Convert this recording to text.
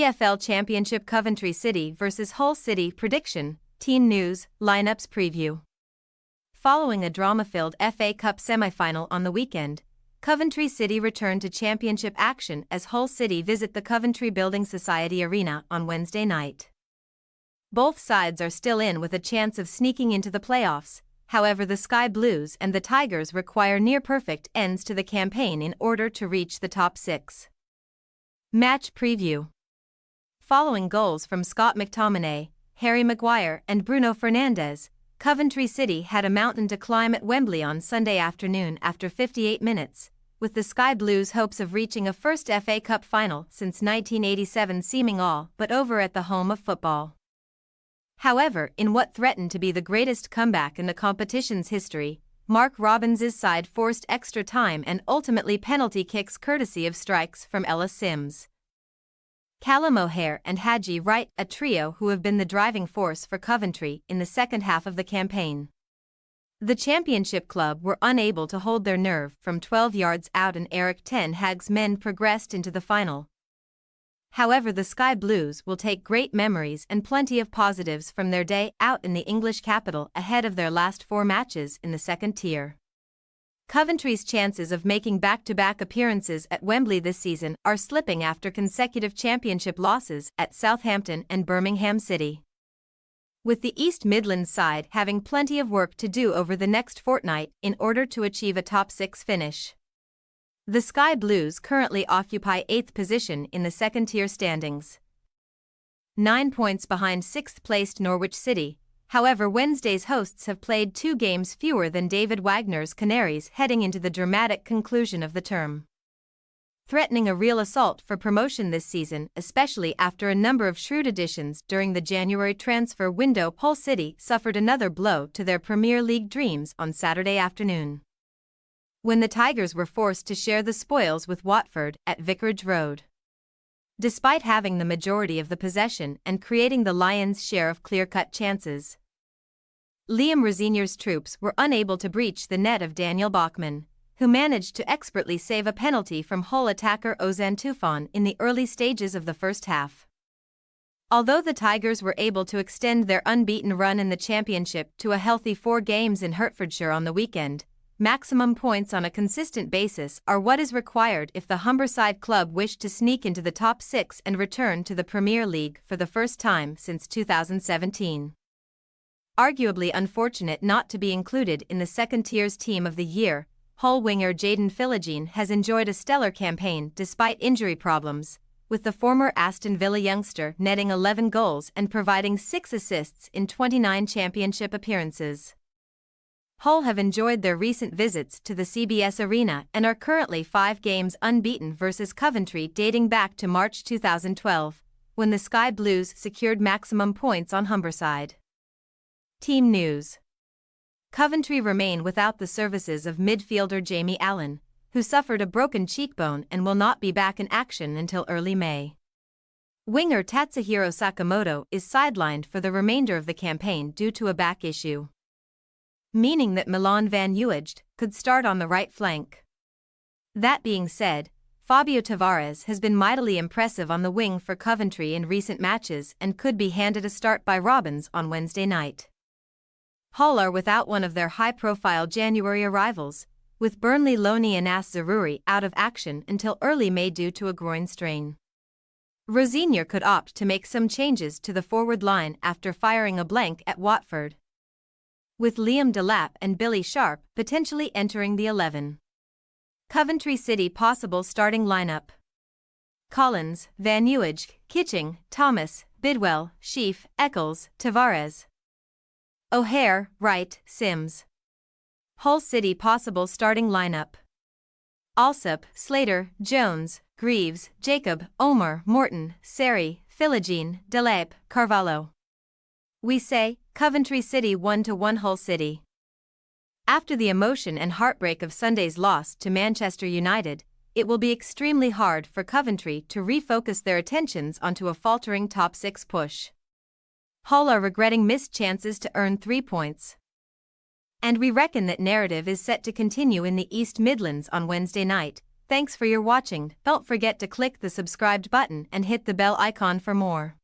EFL Championship Coventry City vs Hull City prediction, team news, lineups preview. Following a drama-filled FA Cup semi-final on the weekend, Coventry City returned to championship action as Hull City visit the Coventry Building Society Arena on Wednesday night. Both sides are still in with a chance of sneaking into the playoffs. However, the Sky Blues and the Tigers require near-perfect ends to the campaign in order to reach the top six. Match preview. Following goals from Scott McTominay, Harry Maguire and Bruno Fernandes, Coventry City had a mountain to climb at Wembley on Sunday afternoon after 58 minutes, with the Sky Blues' hopes of reaching a first FA Cup final since 1987 seeming all but over at the home of football. However, in what threatened to be the greatest comeback in the competition's history, Mark Robbins's side forced extra time and ultimately penalty kicks courtesy of strikes from Ellis Sims, Callum O'Hare and Haji Wright, a trio who have been the driving force for Coventry in the second half of the campaign. The Championship club were unable to hold their nerve from 12 yards out and Erik ten Hag's men progressed into the final. However, the Sky Blues will take great memories and plenty of positives from their day out in the English capital ahead of their last 4 matches in the second tier. Coventry's chances of making back-to-back appearances at Wembley this season are slipping after consecutive championship losses at Southampton and Birmingham City, with the East Midlands side having plenty of work to do over the next fortnight in order to achieve a top 6 finish. The Sky Blues currently occupy 8th position in the second-tier standings, 9 points behind 6th-placed Norwich City. However, Wednesday's hosts have played 2 games fewer than David Wagner's Canaries heading into the dramatic conclusion of the term, threatening a real assault for promotion this season, especially after a number of shrewd additions during the January transfer window. Hull City suffered another blow to their Premier League dreams on Saturday afternoon, when the Tigers were forced to share the spoils with Watford at Vicarage Road. Despite having the majority of the possession and creating the Lions' share of clear-cut chances, Liam Rosenior's troops were unable to breach the net of Daniel Bachmann, who managed to expertly save a penalty from Hull attacker Ozan Tufan in the early stages of the first half. Although the Tigers were able to extend their unbeaten run in the Championship to a healthy 4 games in Hertfordshire on the weekend, maximum points on a consistent basis are what is required if the Humberside club wish to sneak into the top 6 and return to the Premier League for the first time since 2017. Arguably unfortunate not to be included in the second-tier's Team of the Year, Hull winger Jayden Philogene has enjoyed a stellar campaign despite injury problems, with the former Aston Villa youngster netting 11 goals and providing 6 assists in 29 Championship appearances. Hull have enjoyed their recent visits to the CBS Arena and are currently 5 games unbeaten versus Coventry dating back to March 2012, when the Sky Blues secured maximum points on Humberside. Team news. Coventry remain without the services of midfielder Jamie Allen, who suffered a broken cheekbone and will not be back in action until early May. Winger Tatsuhiro Sakamoto is sidelined for the remainder of the campaign due to a back issue, meaning that Milan van Uijtded could start on the right flank. That being said, Fabio Tavares has been mightily impressive on the wing for Coventry in recent matches and could be handed a start by Robbins on Wednesday night. Hull are without one of their high-profile January arrivals, with Burnley loanee Anas Zaroury out of action until early May due to a groin strain. Rosenior could opt to make some changes to the forward line after firing a blank at Watford, with Liam Delap and Billy Sharp potentially entering the 11. Coventry City possible starting lineup: Collins, Van Uijtded, Kitching, Thomas, Bidwell, Sheaf, Eccles, Tavares, O'Hare, Wright, Sims. Hull City possible starting lineup: Alsop, Slater, Jones, Greaves, Jacob, Omar, Morton, Seri, Philogene, Delap, Carvalho. We say, Coventry City 1-1 Hull City. After the emotion and heartbreak of Sunday's loss to Manchester United, it will be extremely hard for Coventry to refocus their attentions onto a faltering top 6 push. Hull are regretting missed chances to earn 3 points, and we reckon that narrative is set to continue in the East Midlands on Wednesday night, Thanks for your watching. Don't forget to click the subscribed button and hit the bell icon for more.